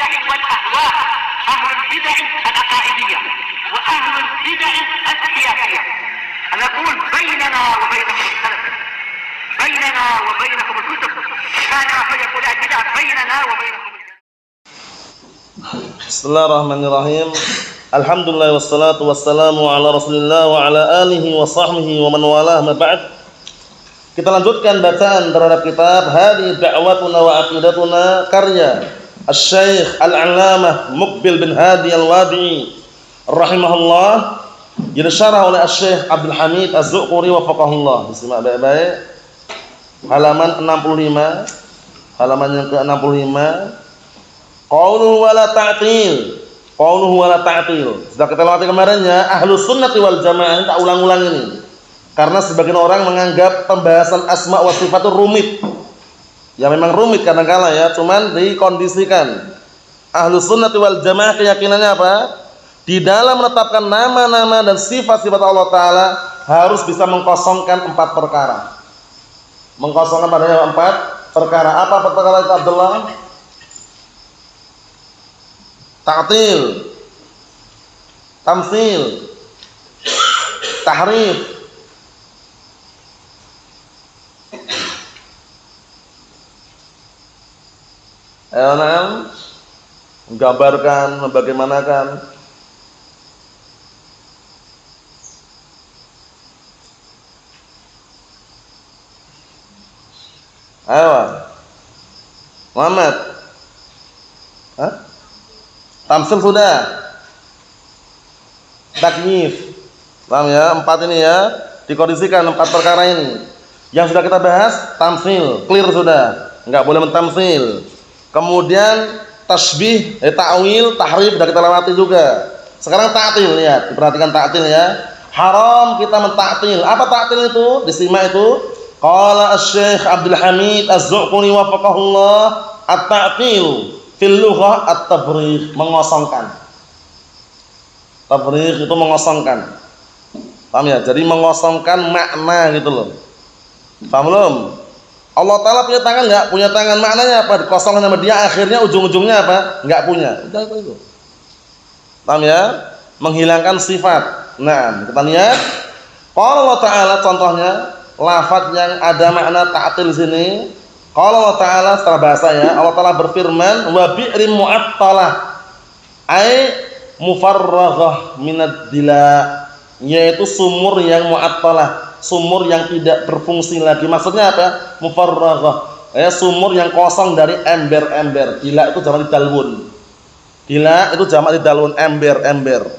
البدع والأهواء، أهل البدع العقائدية وأهل البدع السياسية. نقول بيننا وبينكم السلف، بيننا وبينكم الكتب، كان فيقول البدع بيننا وبينكم. Bismillahirrahmanirrahim. Alhamdulillah wassalatu wassalamu ala Rasulillah wa ala alihi wa sahbihi wa man walah, ma ba'd. Kita lanjutkan bacaan terhadap kitab Hadi Da'watuna wa Aqidatuna karya Asy-Syaikh Al-'Allamah Muqbil bin Hadi Al-Wadi'i rahimahullah, yang disyarah oleh Asy-Syaikh Abdul Hamid Az-Zuquri wafaqahullah. Disimak baik-baik. Halaman 65, halaman yang ke-65. Qauluhu wala ta'til. Qauluhu wala ta'til. Sudah kita lewati kemarinnya, Ahlus Sunnati wal Jamaah, ini tak ulang-ulang ini. Karena sebagian orang menganggap pembahasan asma wa sifat itu rumit. Ya memang rumit kadang-kala ya, cuman dikondisikan. Ahlus Sunnati wal Jamaah keyakinannya apa? Di dalam menetapkan nama-nama dan sifat-sifat Allah Ta'ala harus bisa mengkosongkan 4 perkara. Mengkosongkan padanya 4 perkara. Apa perkara itu, Abdullah? Ta'til, tamtsil, tahrif, menggambarkan, membagaimanakan. Ayo, Muhammad. Tamsil sudah. Takyif. Paham ya? 4 ini ya. Dikondisikan 4 perkara ini. Yang sudah kita bahas, tamsil, clear sudah. Enggak boleh mentamsil. Kemudian tasbih, ta'wil, tahrif sudah kita lewati juga. Sekarang ta'til, lihat, diperhatikan ta'til ya. Haram kita mentaktil. Apa ta'til itu? Disimak itu. Qala Asy-Syaikh Abdul Hamid Az-Zuquri wafaqahullah, at-ta'til fil lughah at-tabrigh, mengosongkan. Tabrigh itu mengosongkan. Paham ya? Jadi mengosongkan makna gitu loh. Paham belum? Allah Ta'ala punya tangan enggak? Punya tangan, maknanya apa? Dikosongkan sama dia, akhirnya ujung-ujungnya apa? Enggak punya. Itu. Paham ya? Menghilangkan sifat. Nah, kita lihat. Qala Allah Ta'ala, contohnya lafaz yang ada makna ta'til sini. Qala Allah Ta'ala secara bahasa ya, Allah Ta'ala berfirman, wa bi'rin mu'attalah, ay mufarraghah minad dila, yaitu sumur yang mu'attalah, sumur yang tidak berfungsi lagi. Maksudnya apa? Mufarraghah, sumur yang kosong dari ember-ember. Dila itu jamak dalwun. Dila itu jamak dalwun, ember-ember.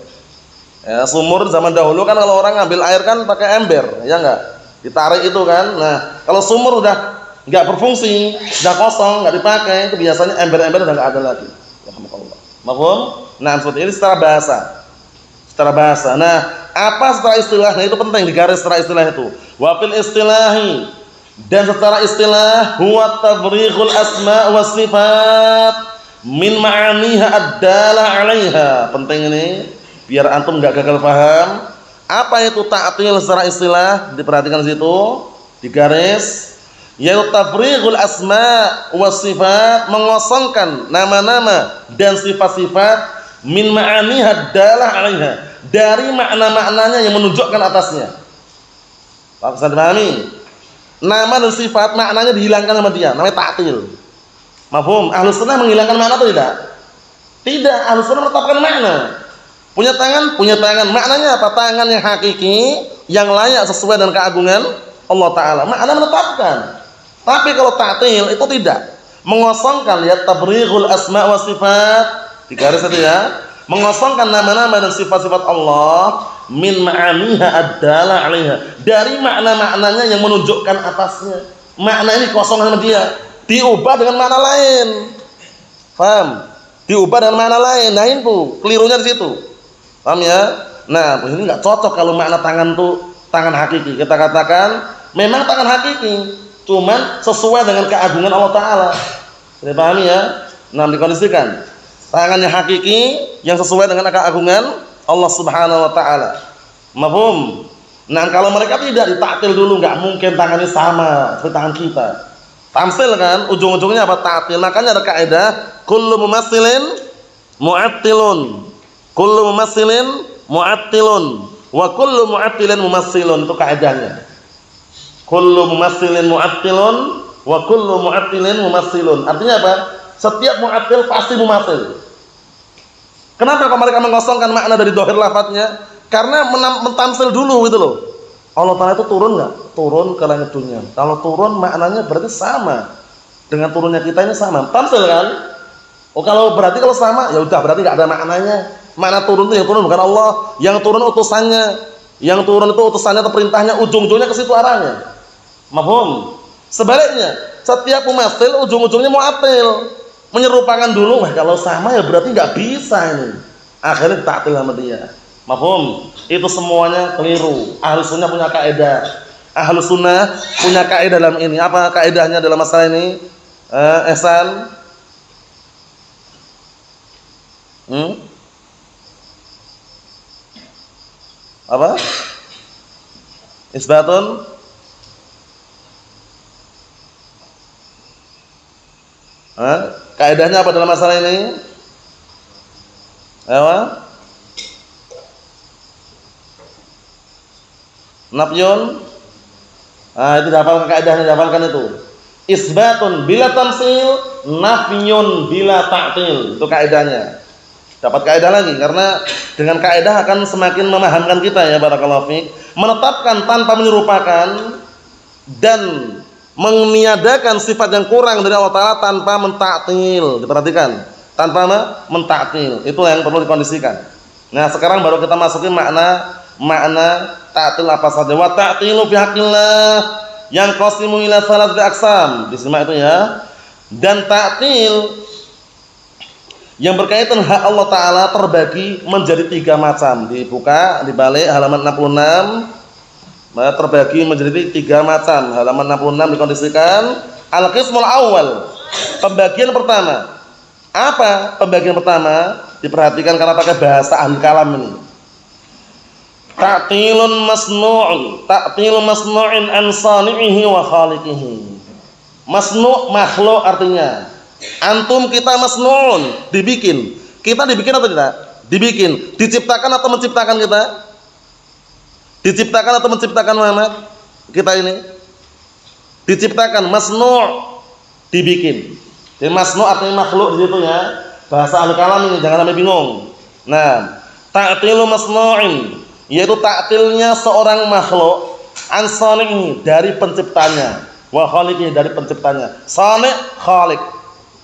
Ya, sumur zaman dahulu kan kalau orang ngambil air kan pakai ember, ya enggak? Ditarik itu kan. Nah, kalau sumur udah enggak berfungsi, sudah kosong, enggak dipakai, itu biasanya ember-ember udah enggak ada lagi. Alhamdulillah. Mahfum? Nah, seperti ini secara bahasa. Secara bahasa. Nah, apa secara istilahnya itu penting digaris secara istilah itu. Wa fil istilahi, dan secara istilah huwa tabrighul asma wa sifat min ma'aniha ad-dalah 'alaiha. Penting ini biar antum enggak gagal paham. Apa itu ta'til secara istilah? Diperhatikan di situ, digaris. Yaitu tabrighul asma wa sifat, mengosongkan nama-nama dan sifat-sifat min ma'aniha dalah 'alaiha, dari makna-maknanya yang menunjukkan atasnya. Bisa dipahami? Nama dan sifat maknanya dihilangkan sama dia, namanya ta'til. Mafhum? Ahlus Sunnah menghilangkan makna atau tidak? Tidak, Ahlus Sunnah menetapkan makna. Punya tangan, maknanya apa? Tangan yang hakiki, yang layak sesuai dengan keagungan Allah Ta'ala. Makna menetapkan. Tapi kalau ta'til itu tidak, mengosongkan, lihat tabrighul asma wa sifat, digaris itu ya, mengosongkan nama-nama dan sifat-sifat Allah min ma'aniha ad-dalah 'alaiha, dari makna-maknanya yang menunjukkan atasnya. Makna ini kosong sama dia, diubah dengan makna lain. Paham? Diubah dengan makna lain. Nah, itu kelirunya di situ. Paham ya? Nah, ini enggak cocok kalau makna tangan itu tangan hakiki. Kita katakan memang tangan hakiki, cuman sesuai dengan keagungan Allah Ta'ala. Sudah pahami ya? Nah, dikondisikan tangannya hakiki yang sesuai dengan keagungan Allah Subhanahu wa Ta'ala. Mafhum? Nah, kalau mereka tidak, ditaktil dulu, enggak mungkin tangannya sama seperti tangan kita. Tamsil kan, ujung-ujungnya apa? Ta'til. Makanya ada kaidah kullu mumassilin mu'attilun. Kullu mumassilin mu'attilun wa kullu mu'attilin mumassilun. Itu kaidahnya. Kullu mumassilin mu'attilun wa kullu mu'attilin mumassilun. Artinya apa? Setiap mu'attil pasti mumassil. Kenapa kalau mereka mengosongkan makna dari dhahir lafadznya? Karena mentamsil dulu gitu loh. Allah Ta'ala itu turun enggak? Turun ke langit dunia. Kalau turun maknanya berarti sama dengan turunnya kita ini sama. Tamsil kan? Oh kalau sama ya udah berarti enggak ada maknanya. Makna turun itu yang turun bukan Allah, yang turun utusannya. Yang turun itu utusannya atau perintahnya, ujung-ujungnya ke situ arahnya. Mafhum? Sebaliknya, setiap mumassil ujung-ujungnya mu'attil. Menyerupakan dulu, wah kalau sama ya berarti enggak bisa ini. Akhirnya ta'til sama dia. Mafhum? Itu semuanya keliru. Ahlus sunnah punya kaidah. Ahlus sunnah punya kaidah dalam ini. Apa kaidahnya dalam masalah ini? Ihsan? Apa? Isbatun? Kaidahnya apa dalam masalah ini? Apa? Nafyun. Itu dihafalkan kaidahnya, dihafalkan itu. Isbatun bila tamsil, nafyun bila ta'til. Itu kaidahnya. Dapat kaidah lagi karena dengan kaidah akan semakin memahamkan kita ya barakallahu fiik. Menetapkan tanpa menyerupakan dan meniadakan sifat yang kurang dari Allah Ta'ala tanpa mentaktil. Diperhatikan, tanpa mentaktil. Itu yang perlu dikondisikan. Nah sekarang baru kita masukin makna ta'til apa saja. Wa ta'tilu fi haqqillah yang qasimu ila salasati aqsam. Disimak itu ya. Dan ta'til yang berkaitan hak Allah Ta'ala terbagi menjadi 3 macam. Dibuka di balik halaman 66. Terbagi menjadi 3 macam. Halaman 66 dikondisikan. Al-qismul awal, pembagian pertama. Apa pembagian pertama? Diperhatikan karena pakai bahasa ahli kalam ini. Ta'tilun masnu'un, ta'tilu masnu'in an sani'ihi wa khaliqihi. Masnu' makhluk artinya. Antum kita masnu'un, dibikin. Kita dibikin atau tidak? Dibikin. Diciptakan atau menciptakan kita? Diciptakan atau menciptakan Muhammad? Kita ini diciptakan, masnu', dibikin. Jadi masnu' artinya makhluk di situ ya. Bahasa ahli kalam ini jangan sampai bingung. Nah, ta'tilu masnu'in, yaitu ta'tilnya seorang makhluk an sani'i, dari penciptanya, wa khaliqihi, dari penciptanya. Sani', khaliq.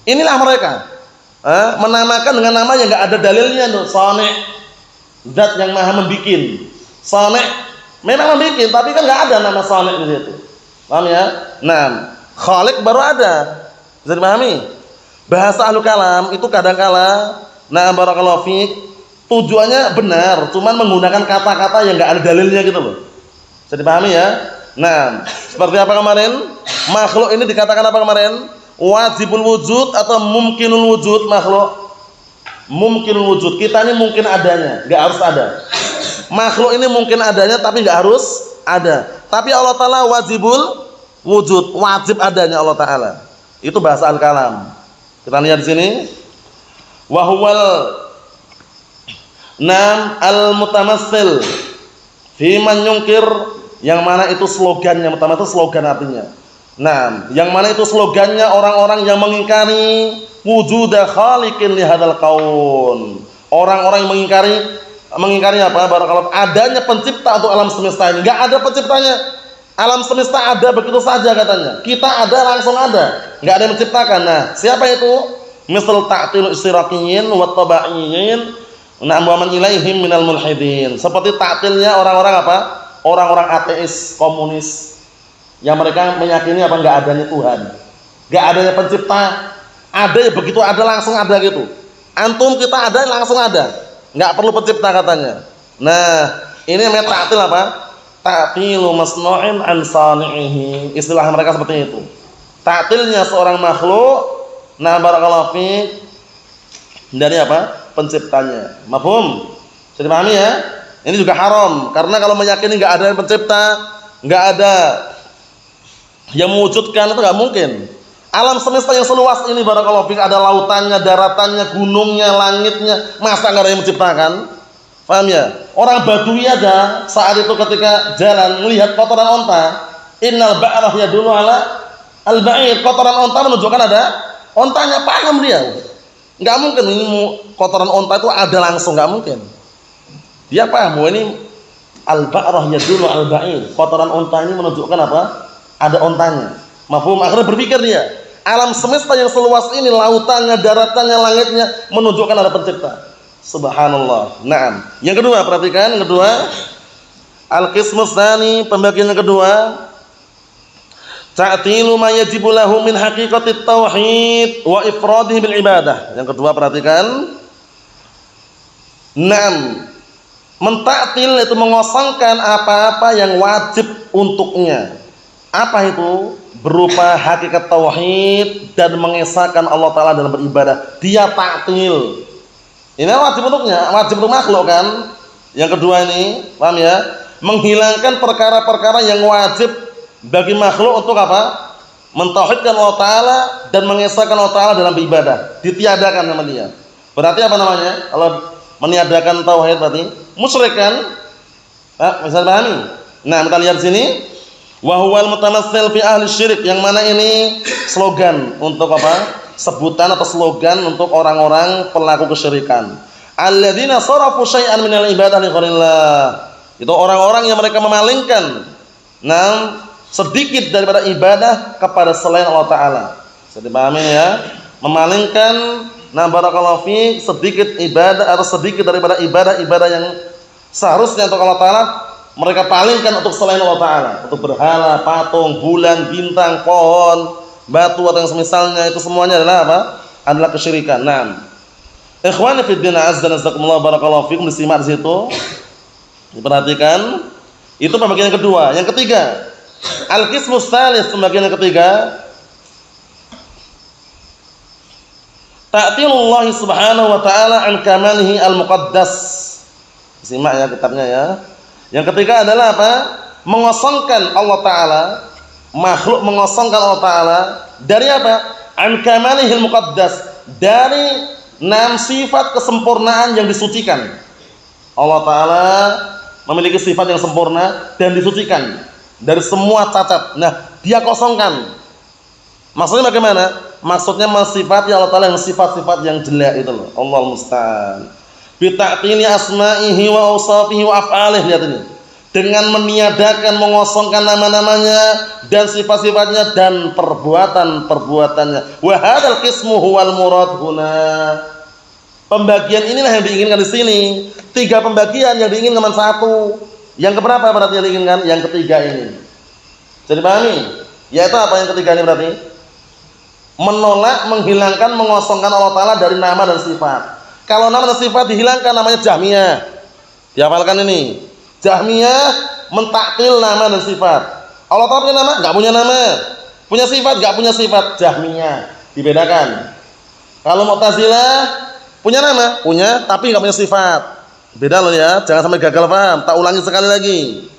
Inilah mereka. Menamakan dengan nama yang enggak ada dalilnya tuh. Sani', zat yang maha membikin. Sani' memang membikin, tapi kan enggak ada nama sani' di situ. Paham ya? Nah, khaliq baru ada. Bisa dipahami? Bahasa ahli kalam itu kadang-kala barakallahu fiik, tujuannya benar, cuman menggunakan kata-kata yang enggak ada dalilnya gitu loh. Bisa dipahami ya? Nah, seperti apa kemarin? Makhluk ini dikatakan apa kemarin? Wajibul wujud atau mumkinul wujud makhluk? Mumkinul wujud. Kita ini mungkin adanya, enggak harus ada. Makhluk ini mungkin adanya tapi enggak harus ada. Tapi Allah Ta'ala wajibul wujud, wajib adanya Allah Ta'ala. Itu bahasa al-kalam. Kita lihat di sini. Wa huwal al-mutamassil fi man yunkir, yang mana itu slogannya, itu slogan artinya. Nah, yang mana itu slogannya orang-orang yang mengingkari wujuda khaliqin li hadzal kaun. Orang-orang yang mengingkari apa? Barakallahu, adanya pencipta untuk alam semesta ini. Enggak ada penciptanya. Alam semesta ada begitu saja katanya. Kita ada, langsung ada. Enggak ada yang menciptakan. Nah, siapa itu? Misal ta'til istiraqiyin wa tabaiyin, wa man ilaihim minal mulhidin. Seperti ta'tilnya orang-orang apa? Orang-orang ateis, komunis, yang mereka meyakini apa? Enggak adanya Tuhan, enggak adanya pencipta. Ada ya begitu ada, langsung ada gitu. Antum kita ada, langsung ada. Enggak perlu pencipta katanya. Nah, ini namanya ta'til apa? Ta'tilu masnu'in an sani'ihi. Istilah mereka seperti itu. Ta'tilnya seorang makhluk, barakallahu fiik, dari apa? Penciptanya. Mafhum? Bisa dipahami ya? Ini juga haram karena kalau meyakini enggak ada yang pencipta, enggak ada yang mewujudkan, itu enggak mungkin. Alam semesta yang seluas ini barakallahu fik, ada lautannya, daratannya, gunungnya, langitnya, masa enggak ada yang menciptakan? Paham ya? Orang Badui aja saat itu ketika jalan melihat kotoran onta, innal ba'rah yadullu ala al-ba'ir, kotoran onta menunjukkan ada ontanya, paham dia. Enggak mungkin ini kotoran onta itu ada langsung, enggak mungkin. Dia paham bahwa ini al-ba'rah yadullu al-ba'ir, kotoran onta ini menunjukkan apa? Ada ontanya. Mafhum? Akhirnya berpikir dia, alam semesta yang seluas ini, lautannya, daratannya, langitnya menunjukkan ada pencipta. Subhanallah. Naam. Yang kedua, perhatikan yang kedua, al-qismus tsani, pembagian yang kedua, ta'tilu ma yajibu lahu min haqiqatit tauhid wa ifradihi bil ibadah. Yang kedua, perhatikan. Naam. Mentaktil itu mengosongkan apa-apa yang wajib untuknya. Apa itu? Berupa hakikat tauhid dan mengesahkan Allah Ta'ala dalam beribadah. Dia taktil. Ini wajib untuknya, wajib untuk makhluk kan. Yang kedua ini, paham ya? Menghilangkan perkara-perkara yang wajib bagi makhluk untuk apa? Mentauhidkan Allah Ta'ala dan mengesahkan Allah Ta'ala dalam beribadah. Ditiadakan nama dia. Berarti apa namanya? Kalau meniadakan tauhid berarti musyrik kan? Bisa dipahami? Nah, kita lihat sini. Wa huwal mutamassil fi ahli syirik, yang mana ini slogan untuk apa? Sebutan atau slogan untuk orang-orang pelaku kesyirikan. Alladzina sarafu syai'an minal ibadah li ghairillah. Itu orang-orang yang mereka memalingkan sedikit daripada ibadah kepada selain Allah Ta'ala. Bisa dipahami ya? Memalingkan barakallahu fi sedikit ibadah atau sedikit daripada ibadah-ibadah yang seharusnya untuk Allah Ta'ala, mereka palingkan untuk selain Allah Ta'ala, untuk berhala, patung, bulan, bintang, pohon, batu atau yang semisalnya, itu semuanya adalah apa? Adalah kesyirikan. Naam. Ikhwani fid din, azza wa jazakumullah, barakallahu fikum, disimak di situ. Diperhatikan. Itu pembagian yang kedua. Yang ketiga, al-qismus tsalits, pembagian yang ketiga, ta'tilullah subhanahu wa ta'ala an kamalihi al-muqaddas. Simak ya kitabnya ya. Yang ketiga adalah apa? Mengosongkan Allah Ta'ala, makhluk mengosongkan Allah Ta'ala dari apa? An kamalihil muqaddas, dari sifat kesempurnaan yang disucikan. Allah Ta'ala memiliki sifat yang sempurna dan disucikan dari semua cacat. Nah, dia kosongkan. Maksudnya bagaimana? Maksudnya mensifati Allah Ta'ala yang sifat-sifat yang jelek itu loh. Allah musta'an. Bita'tili asma'ihi wa awsafihi wa af'alih. Lihat ini. Dengan meniadakan, mengosongkan nama-namanya dan sifat-sifatnya dan perbuatan-perbuatannya. Wa hadzal qismu huwal murad huna. Pembagian inilah yang diinginkan di sini. 3 pembagian yang diinginkan cuma 1. Yang keberapa berarti yang diinginkan? Yang ketiga ini. Jadi pahami? Yaitu apa yang ketiga ini berarti? Menolak, menghilangkan, mengosongkan Allah Ta'ala dari nama dan sifat. Kalau nama dan sifat dihilangkan, namanya Jahmiyah. Dihafalkan ini. Jahmiyah mentaktil nama dan sifat. Allah Ta'ala punya nama? Enggak punya nama. Punya sifat? Enggak punya sifat. Jahmiyah. Dibedakan. Kalau Mu'tazilah punya nama? Punya, tapi enggak punya sifat. Beda loh ya. Jangan sampai gagal paham. Tak ulangi sekali lagi.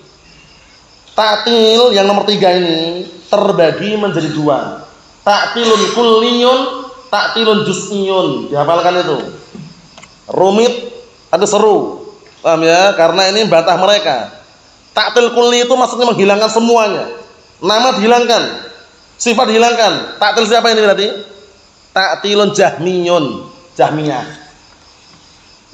Taktil yang nomor 3 ini terbagi menjadi 2. Taktilun kulliyun, taktilun juz'iyun. Dihafalkan itu. Rumit, ada seru. Paham ya? Karena ini bantah mereka. Taktil kulli itu maksudnya menghilangkan semuanya. Nama dihilangkan, sifat dihilangkan. Taktil siapa ini berarti? Taktilun jahmiyun, Jahmiyah.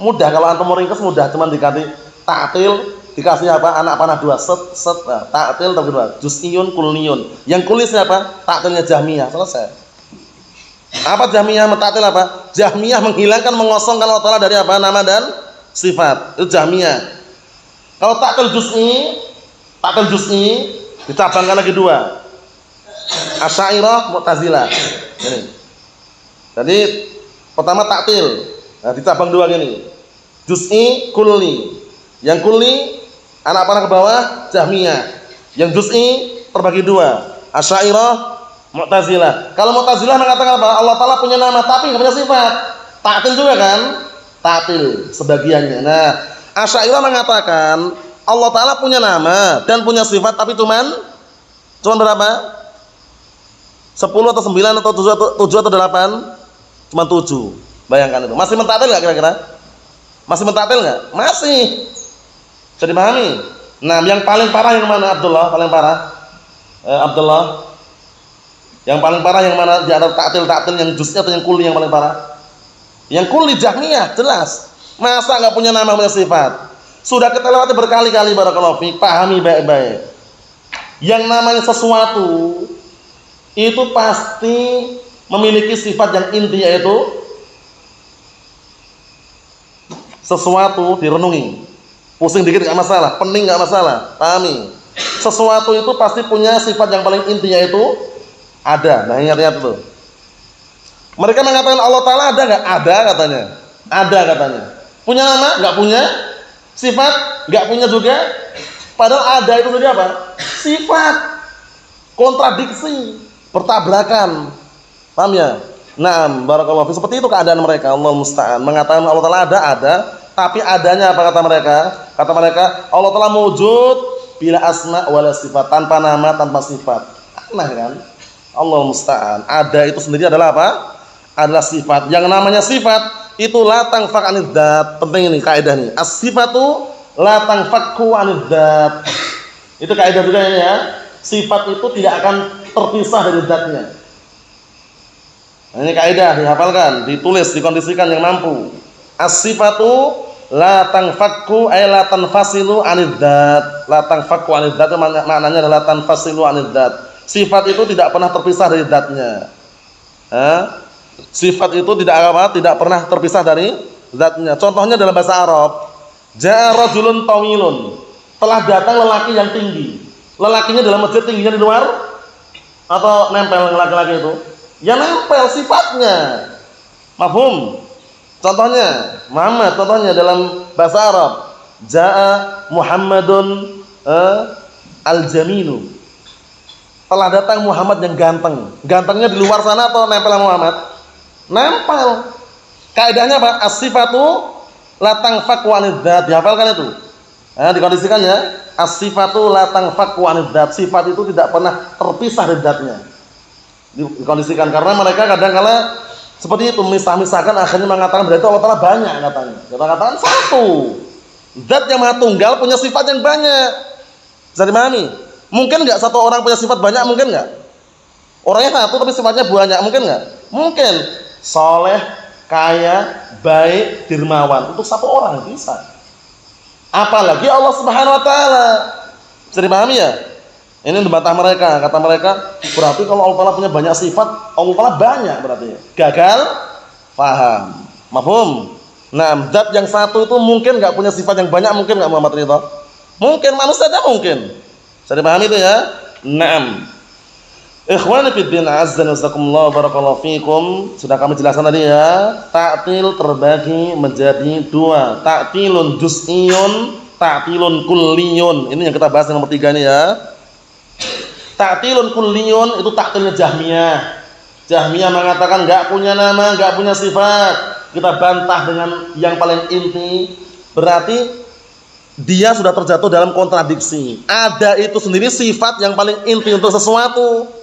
Mudah kalau antum meringkas mudah, cuman dikasih taktil, dikasih apa? Anak panah 2, set. Nah, taktil tapi 2. Juz'iyun, kulliyun. Yang kulli siapa? Taktilnya Jahmiyah. Selesai. Apa Jahmiyah mentaktil apa? Jahmiyah menghilangkan, mengosongkan Allah Ta'ala dari apa? Nama dan sifat. Itu Jahmiyah. Kalau taktil juz'i dicabangkan lagi 2. Asy'ariyah, Mu'tazilah. Ini. Jadi pertama taktil. Nah, dicabang 2 gini. Juz'i, kulli. Yang kulli anak panah ke bawah Jahmiyah. Yang juz'i terbagi 2. Asy'ariyah, Mu'tazilah. Kalau Mu'tazilah mengatakan apa? Allah Ta'ala punya nama tapi enggak punya sifat. Taktil juga kan? Taktil sebagiannya. Nah, Asy'ariyah mengatakan Allah Ta'ala punya nama dan punya sifat tapi cuman berapa? 10 atau 9 atau 7 atau 8? Cuma 7. Bayangkan itu. Masih mentaktil enggak kira-kira? Masih mentaktil enggak? Masih. Bisa dipahami? Nah, yang paling parah yang mana Abdullah? Paling parah? Abdullah. Yang paling parah yang mana di antara taktil yang juz'i atau yang kulli yang paling parah? Yang kulli Jahmiyah, jelas. Masa enggak punya nama, punya sifat? Sudah kita lewati berkali-kali barakallahu fiik, pahami baik-baik. Yang namanya sesuatu itu pasti memiliki sifat yang inti, yaitu sesuatu direnungi. Pusing dikit enggak masalah, pening enggak masalah, pahami. Sesuatu itu pasti punya sifat yang paling inti, yaitu ada. Nah, ingat-ingat itu. Mereka mengatakan Allah Ta'ala ada enggak? Ada katanya. Ada katanya. Punya nama? Enggak punya. Sifat? Enggak punya juga. Padahal ada itu jadi apa? Sifat. Kontradiksi, bertabrakan. Paham ya? Naam, barakallahu fi. Seperti itu keadaan mereka, Allah musta'an. Mengatakan Allah Ta'ala ada, tapi adanya apa kata mereka? Kata mereka, Allah Ta'ala wujud bila asma wala sifat, tanpa nama, tanpa sifat. Aneh kan? Allah musta'an. Ada itu sendiri adalah apa? Adalah sifat. Yang namanya sifat itu la tangfak anid dzat. Penting ini kaidah nih. As-sifatu la tangfakku anid dzat. Itu kaidah juga ini ya. Sifat itu tidak akan terpisah dari dzatnya. Nah, ini kaidah dihafalkan, ditulis, dikondisikan yang mampu. As-sifatu la tangfakku ay la tanfasilu anid dzat. La tangfakku anid dzat maknanya adalah tanfasilu anid dzat. Sifat itu tidak pernah terpisah dari dzatnya. Sifat itu tidak pernah terpisah dari zatnya. Contohnya dalam bahasa Arab, ja'a rajulun tawilun, telah datang lelaki yang tinggi. Lelakinya dalam masjid, tingginya di luar atau nempel laki-laki itu? Ya nempel sifatnya. Mafhum? Contohnya Muhammad, contohnya dalam bahasa Arab, ja'a Muhammadun al-jaminu, telah datang Muhammad yang ganteng. Gantengnya di luar sana atau nempel sama Muhammad? Nempel. Kaidahnya apa? As-sifatu la tangfaku anid dzat. Dihafalkan itu. Dikondisikan ya. As-sifatu la tangfaku anid dzat. Sifat itu tidak pernah terpisah dari dzatnya. Dikondisikan karena mereka kadang-kala seperti itu, misah-misahkan, akhirnya mengatakan berarti Allah Ta'ala banyak katanya. Kita katakan satu. Dzat yang Maha Tunggal punya sifat yang banyak. Bisa dipahami? Mungkin enggak satu orang punya sifat banyak? Mungkin enggak? Orangnya satu tapi sifatnya banyak, mungkin enggak? Mungkin. Soleh, kaya, baik, dermawan. Untuk satu orang bisa. Apalagi Allah Subhanahu Wa Taala. Bisa dipahami ya? Ini membantah mereka. Kata mereka, berarti kalau Allah Taala punya banyak sifat, Allah Taala banyak berarti. Gagal paham. Mafhum? Nah, zat yang satu itu mungkin enggak punya sifat yang banyak, mungkin enggak Muhammad Ridha? Mungkin, manusia saja mungkin. Bisa dipahami itu ya? Naam. Ikhwani fid din, azza wa jazakumullah, barakallahu fikum. Sudah kami jelaskan tadi ya. Ta'til terbagi menjadi dua. Ta'tilun juz'iyun, ta'tilun kulliyun. Ini yang kita bahas yang nomor 3 ini ya. Ta'tilun kulliyun itu ta'tilnya Jahmiyah. Jahmiyah mengatakan enggak punya nama, enggak punya sifat. Kita bantah dengan yang paling inti. Berarti dia sudah terjatuh dalam kontradiksi. Ada itu sendiri sifat yang paling inti untuk sesuatu.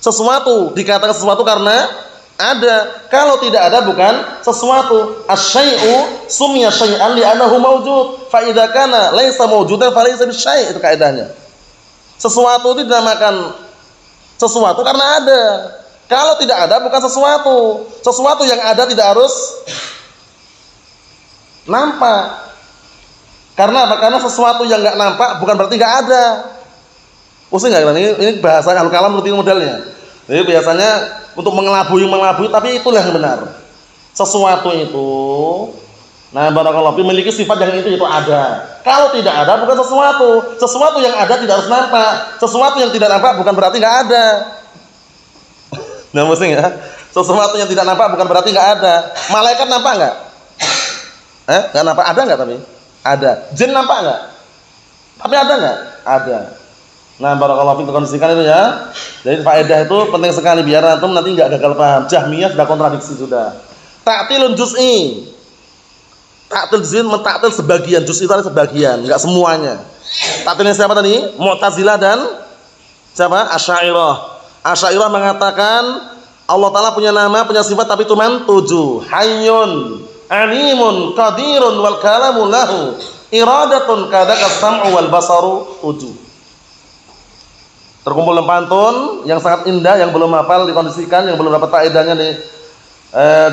Sesuatu dikatakan sesuatu karena ada. Kalau tidak ada bukan sesuatu. Asy-syai'u summiya syai'an li'annahu mawjud. Fa idza kana laisa mawjudan fa laisa bisyai'. Itu kaidahnya. Sesuatu itu dinamakan sesuatu karena ada. Kalau tidak ada bukan sesuatu. Sesuatu yang ada tidak harus nampak. Karena apa? Karena sesuatu yang enggak nampak bukan berarti enggak ada. Pusing enggak? Ini bahasa al-kalam seperti modelnya. Jadi biasanya untuk mengelabui, tapi itulah yang benar. Sesuatu itu, nah barakallahu fi, memiliki sifat yang itu ada. Kalau tidak ada bukan sesuatu. Sesuatu yang ada tidak harus nampak. Sesuatu yang tidak nampak bukan berarti enggak ada. Nah, pusing ya. Sesuatu yang tidak nampak bukan berarti enggak ada. Malaikat nampak enggak? Enggak nampak. Ada enggak tapi? Ada. Jin nampak enggak? Tapi ada enggak? Ada. Nah, barakallahu fiik, kondisikan itu ya. Jadi faedah itu penting sekali biar antum nanti enggak gagal paham. Jahmiyah sudah kontradiksi sudah. Ta'tilun juz'i. Ta'til juz'i, mentaktil sebagian, juz' itu ada sebagian, enggak semuanya. Ta'tilnya siapa tadi? Mu'tazilah dan siapa? Asy'ariyah. Asy'ariyah mengatakan Allah Ta'ala punya nama, punya sifat tapi cuma 7. Hayyun, alimun, qadirun, wal kalamu lahu, iradatun kadaka sam'u wal basaru. 7. Terkumpul dalam pantun yang sangat indah, yang belum hafal dikondisikan, yang belum dapat faedahnya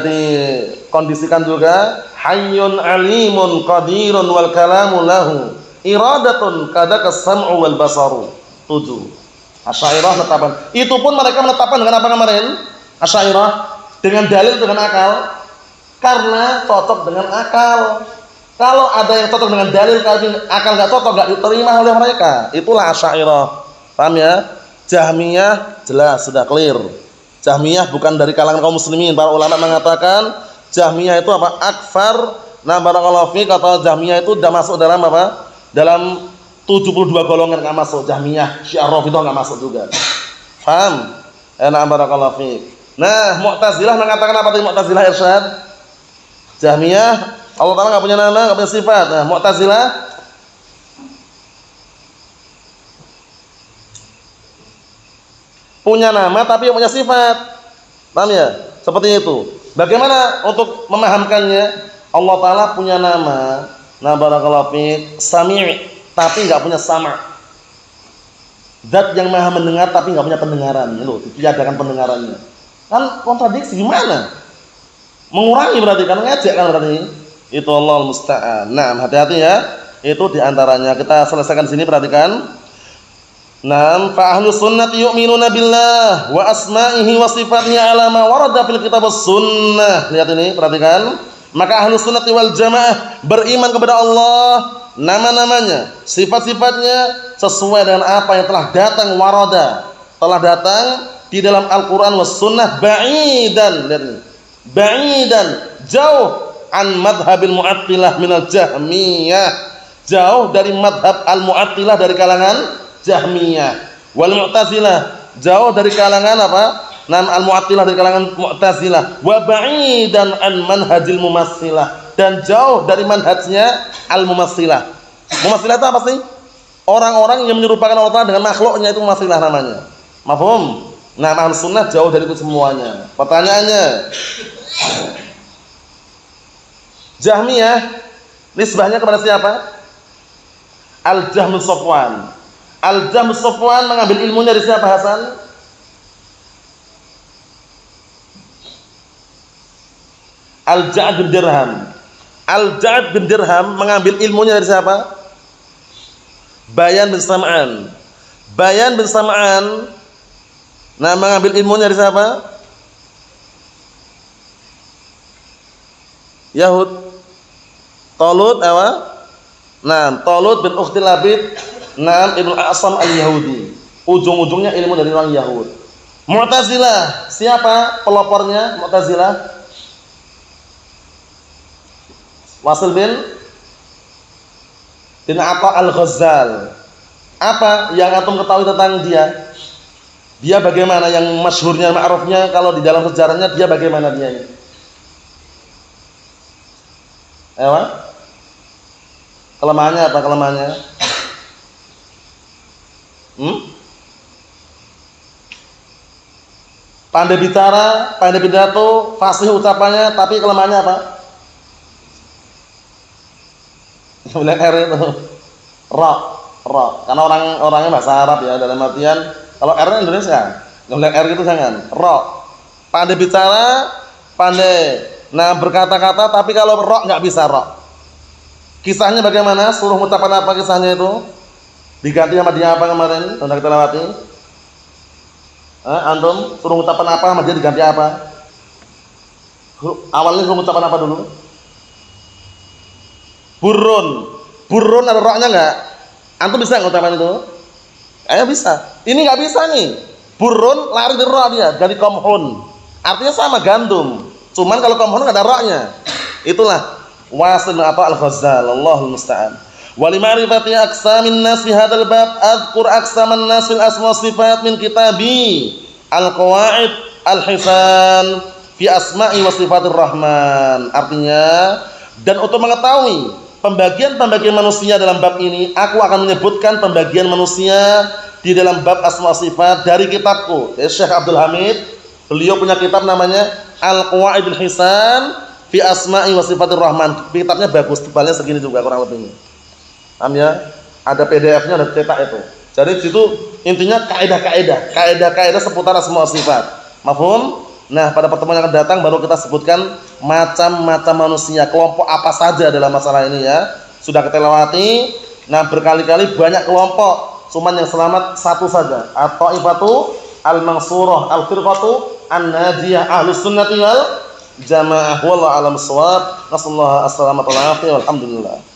dikondisikan juga. Hayyun, alimun, qadirun, wal kalamu lahu, iradatun kadaka sam'u wal basaru. 7. Asy'ariyah menetapkan. Itu pun mereka menetapkan dengan apa kemarin? Asy'ariyah dengan dalil, dengan akal, karena cocok dengan akal. Kalau ada yang cocok dengan dalil, kalau akal nggak cocok, nggak diterima oleh mereka. Itulah Asy'ariyah. Paham ya? Jahmiyah jelas sudah clear. Jahmiyah bukan dari kalangan kaum muslimin. Para ulama mengatakan Jahmiyah itu apa? Akfar. Nah, barakallahu fiik, kata Jahmiyah itu sudah masuk dalam apa? Dalam 72 golongan nggak masuk Jahmiyah. Syiah Rafidhah nggak masuk juga. Paham? Nah, barakallahu fiik. Nah, Mu'tazilah mengatakan apa tadi Mu'tazilah irsyad? Jahmiyah Allah Ta'ala enggak punya nama, enggak punya sifat. Nah, Mu'tazilah punya nama tapi punya sifat. Paham ya? Seperti itu. Bagaimana untuk memahamkannya? Allah Ta'ala punya nama, nah barakallahu fiik, Sami', tapi enggak punya sama'. Zat yang maha mendengar tapi enggak punya pendengaran. Loh, ditiadakan pendengarannya. Kan kontradiksi gimana? Mengurangi berarti, kan ngejek kan berarti. Itu Allah musta'an. Nah, hati-hati ya. Itu diantaranya. Kita selesaikan sini, perhatikan. Naam, fa ahlus sunnati yu'minuna billah wa asma'ihi wa sifatihi ala ma warada fil kitab was sunnah. Lihat ini, perhatikan. Maka ahlus sunnati wal jamaah beriman kepada Allah, nama-namanya, sifat-sifatnya sesuai dengan apa yang telah datang warada, telah datang di dalam Al-Quran was sunnah, ba'idan, lihat ini, ba'idan, jauh an madhabil mu'attilah minal jahmiyah, jauh dari madhab al-mu'attilah dari kalangan jahmiyah, wal mu'tazilah, jauh dari kalangan apa? Nam al-mu'attilah dari kalangan mu'tazilah, wa ba'idan an manhajil mumassilah, dan jauh dari manhajnya al-mumassilah. Mumassilah itu apa sih? Orang-orang yang menyerupakan Allah Ta'ala dengan makhluknya, itu mumassilah namanya. Mafhum? Nah, ahlus sunnah jauh dari itu semuanya. Pertanyaannya, Jahmiyah nisbahnya kepada siapa? Al-Jahm Safwan. Al-Jahm Safwan mengambil ilmunya dari siapa, Hasan? Al-Ja'ad bin Dirham. Al-Ja'ad bin Dirham mengambil ilmunya dari siapa? Bayan bin Sam'an. Bayan bin Sam'an, nah, mengambil ilmunya dari siapa? Yahud. Talut apa? Nah, Talut bin Ukhti Labid, nah, Ibnu A'sam al-Yahudi. Ujung-ujungnya ilmu dari orang Yahud. Mu'tazilah, siapa pelopornya Mu'tazilah? Wasil bin Atha al-Ghazal. Apa yang antum ketahui tentang dia? Dia bagaimana, yang masyhurnya, ma'rufnya kalau di dalam sejarahnya, dia bagaimana dia ini? Kelemahannya apa kelemahannya? Pandai bicara, pandai pidato, fasih ucapannya, tapi kelemahannya apa? Mulai R itu ra. Karena orangnya bahasa Arab ya, dalam artian kalau R Indonesia, mulai R itu jangan. Ra. Pandai bicara, pandai berkata-kata, tapi kalau ra enggak bisa ra. Kisahnya bagaimana? Suruh ucapan apa kisahnya itu? Diganti sama dia apa kemarin? Sudah kita lewati. Antum suruh ucapan apa sama dia diganti apa? Awalnya suruh ucapan apa dulu? Burun ada roknya enggak? Antum bisa enggak ucapan itu? Bisa. Ini enggak bisa nih. Burun lari dari ro dia, dari komhun. Artinya sama gandum. Cuman kalau komhun enggak ada roknya. Itulah Wasil atau al-Ghazal, Allahul musta'an. Wa li ma'rifati aqsamin nas fi hadzal bab adhkur aqsaman nas fil asma sifat min kitabi al-qawaid al-hisan fi asma'i wa sifatir rahman. Artinya, dan untuk mengetahui pembagian-pembagian manusia dalam bab ini, aku akan menyebutkan pembagian manusia di dalam bab asma sifat dari kitabku. Syekh Abdul Hamid, beliau punya kitab namanya Al-Qawaidul Hisan fi Asma'i wa Sifatir Rahman. Kitabnya bagus, tebalnya segini juga kurang lebihnya. Paham ya? Ada PDF-nya, ada cetak itu. Jadi situ intinya kaidah-kaidah seputar asma sifat. Mafhum? Nah, pada pertemuan yang akan datang baru kita sebutkan macam-macam manusia, kelompok apa saja dalam masalah ini ya. Sudah kita lewati. Nah, berkali-kali banyak kelompok, cuman yang selamat satu saja. At-Taifatu al-Mansurah al-Firqatu an-Najiyah Ahlus Sunnati wal Jamaah. Wallahu a'lam bissawab. Nasallahu as-salamata wal afiyah. Walhamdulillah.